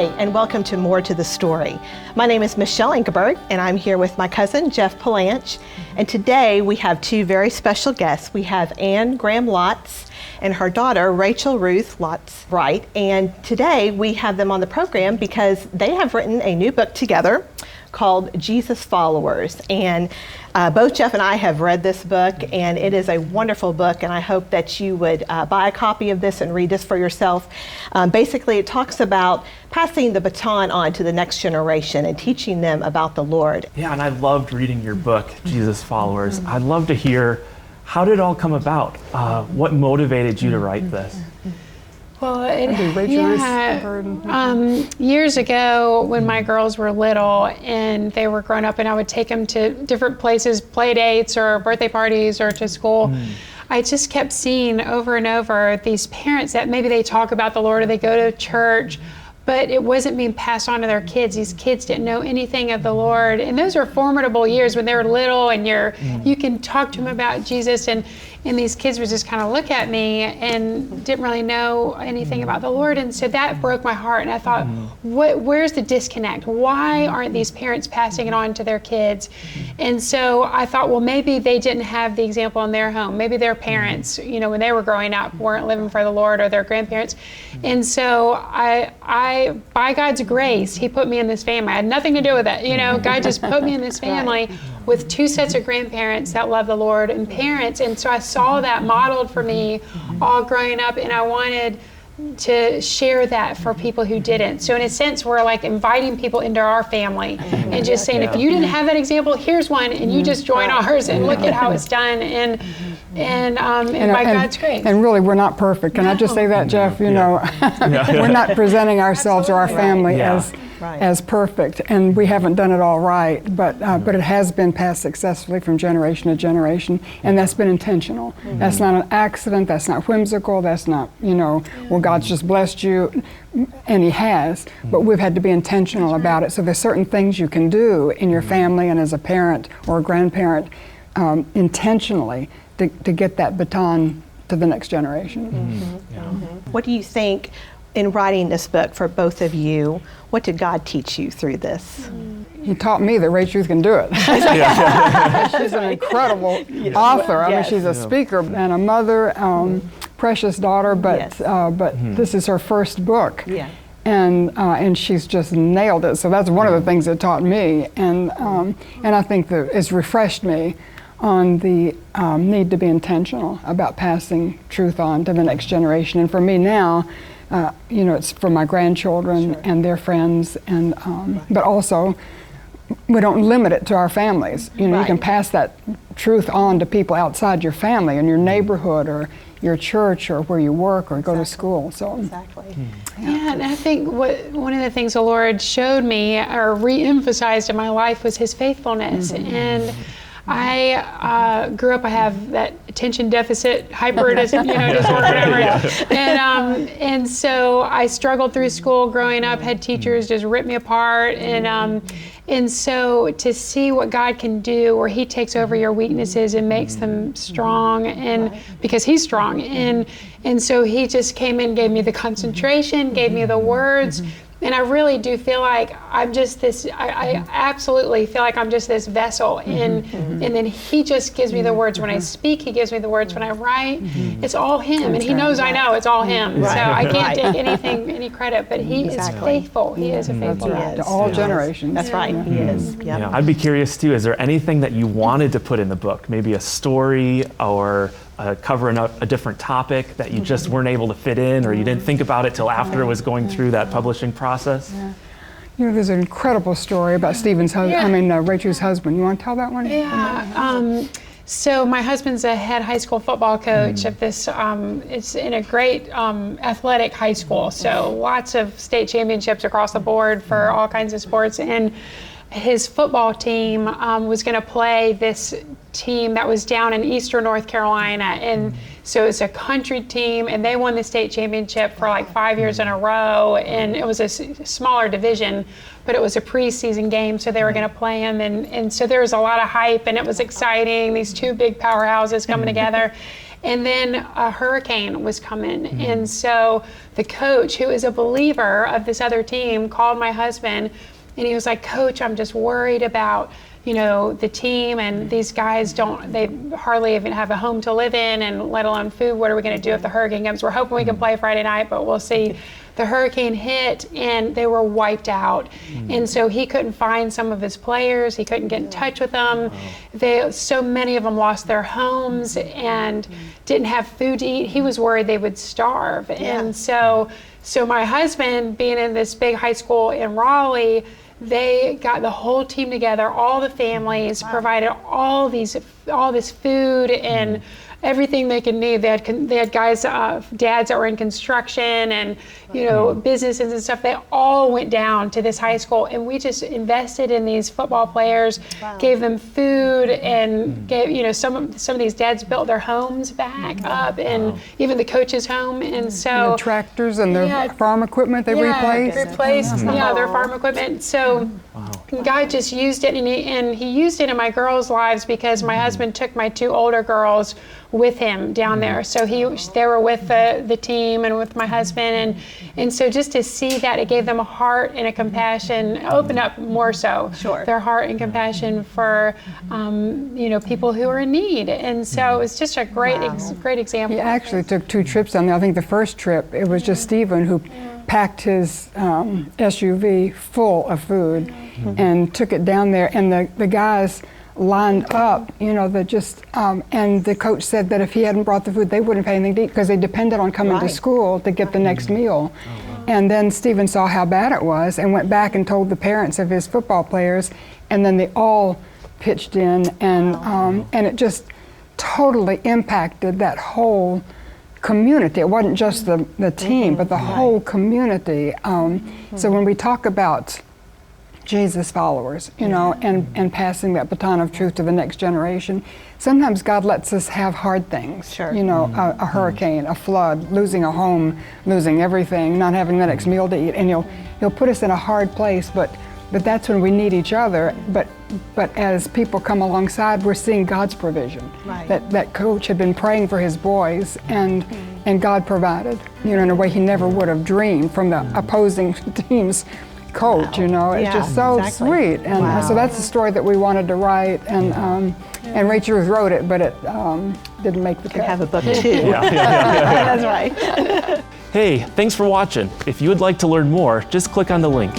Hi, and welcome to More to the Story. My name is Michelle Ingeberg, and I'm here with my cousin, Jeff Palanch. And today we have two very special guests. We have Anne Graham Lotz and her daughter, Rachel-Ruth Lotz Wright. And today we have them on the program because they have written a new book together called Jesus Followers. And both Jeff and I have read this book, and it is a wonderful book, and I hope that you would buy a copy of this and read this for yourself. Basically, it talks about passing the baton on to the next generation and teaching them about the Lord. Yeah, and I loved reading your book, Jesus Followers. I'd love to hear, how did it all come about? What motivated you to write this? Well, years ago when my girls were little and they were growing up and I would take them to different places, play dates or birthday parties or to school, I just kept seeing over and over these parents that maybe they talk about the Lord or they go to church, but it wasn't being passed on to their kids. These kids didn't know anything of the Lord. And those are formidable years when they're little and you can talk to them about Jesus, and these kids would just kind of look at me and didn't really know anything about the Lord. And so that broke my heart. And I thought, where's the disconnect? Why aren't these parents passing it on to their kids? And so I thought, well, maybe they didn't have the example in their home. Maybe their parents, when they were growing up, weren't living for the Lord, or their grandparents. And so I, by God's grace, He put me in this family. I had nothing to do with it. God just put me in this family with two sets of grandparents that love the Lord and parents. And so I saw that modeled for me all growing up, and I wanted to share that for people who didn't. So in a sense, we're like inviting people into our family and just saying, if you didn't have that example, here's one, and you just join ours and look at how it's done. And by God's grace. And really, we're not perfect. Can I just say that, Jeff? We're not presenting ourselves or our family as perfect, and we haven't done it all right. But it has been passed successfully from generation to generation, and that's been intentional. That's not an accident. That's not whimsical. That's not well, God's just blessed you, and He has. But we've had to be intentional about it. So there's certain things you can do in your family and as a parent or a grandparent intentionally to get that baton to the next generation. What do you think, in writing this book for both of you, what did God teach you through this? He taught me that Rachel can do it. She's an incredible author. I mean, she's a speaker and a mother, precious daughter, but this is her first book. And she's just nailed it. So that's one of the things it taught me, and I think that it's refreshed me on the need to be intentional about passing truth on to the next generation. And for me now, it's for my grandchildren and their friends, and but also we don't limit it to our families. You can pass that truth on to people outside your family, in your neighborhood or your church or where you work or go to school. So and I think one of the things the Lord showed me or re-emphasized in my life was His faithfulness. And I grew up, I have that attention deficit disorder, and so I struggled through school growing up, had teachers just rip me apart, and so to see what God can do, where He takes over your weaknesses and makes them strong, and because He's strong, and so He just came in, gave me the concentration, gave me the words. And I really do feel like I'm just this, I absolutely feel like I'm just this vessel. And then He just gives me the words when I speak. He gives me the words when I write. It's all Him. And He knows I know it's all Him. So I can't take any credit, but He is faithful. He is a faithful God. To all generations. That's right. He is. I'd be curious too, is there anything that you wanted to put in the book? Maybe a story or covering a different topic that you just weren't able to fit in, or you didn't think about it till after it was going through that publishing process? There's an incredible story about Rachel's husband. You want to tell that one? So my husband's a head high school football coach of this, it's in a great athletic high school. So lots of state championships across the board for all kinds of sports. And his football team was going to play this team that was down in eastern North Carolina, and so it's a country team, and they won the state championship for like 5 years in a row, and it was a smaller division, but it was a preseason game, so they were going to play him, and so there was a lot of hype, and it was exciting, these two big powerhouses coming together. And then a hurricane was coming. And so the coach, who is a believer of this other team, called my husband, and he was like, Coach, I'm just worried about, the team, and these guys they hardly even have a home to live in, and let alone food. What are we going to do if the hurricane comes? We're hoping we can play Friday night, but we'll see. The hurricane hit and they were wiped out. And so he couldn't find some of his players. He couldn't get in touch with them. So many of them lost their homes and didn't have food to eat. He was worried they would starve. And so my husband, being in this big high school in Raleigh, they got the whole team together, all the families, provided all this food and everything they could need. They had guys, dads that were in construction and businesses and stuff. They all went down to this high school, and we just invested in these football players, gave them food, and gave some of these dads built their homes back up, and even the coach's home. And so the tractors and their farm equipment they replaced their farm equipment. So God just used it, and he used it in my girls' lives because my husband took my 2 older girls with him down there. So they were with the team and with my husband, and so just to see that, it gave them a heart and a compassion, opened up more so their heart and compassion for people who are in need. And so it was just a great example. He actually took 2 trips down there. I think the first trip, it was just Stephen who packed his SUV full of food and took it down there, and the guys lined up, and the coach said that if he hadn't brought the food, they wouldn't have anything to eat because they depended on coming to school to get the next meal. And then Stephen saw how bad it was and went back and told the parents of his football players, and then they all pitched in, and it just totally impacted that whole community. It wasn't just the team, but the whole community. So when we talk about Jesus followers, and passing that baton of truth to the next generation, sometimes God lets us have hard things. A hurricane, a flood, losing a home, losing everything, not having the next meal to eat, and He'll put us in a hard place, but that's when we need each other. But as people come alongside, we're seeing God's provision. That coach had been praying for his boys, and God provided, in a way he never would have dreamed from the opposing team's coach. It's just so sweet. And so that's the story that we wanted to write, and Rachel-Ruth wrote it, but it didn't make the cut. Have a book too. That's right. Hey, thanks for watching. If you would like to learn more, just click on the link.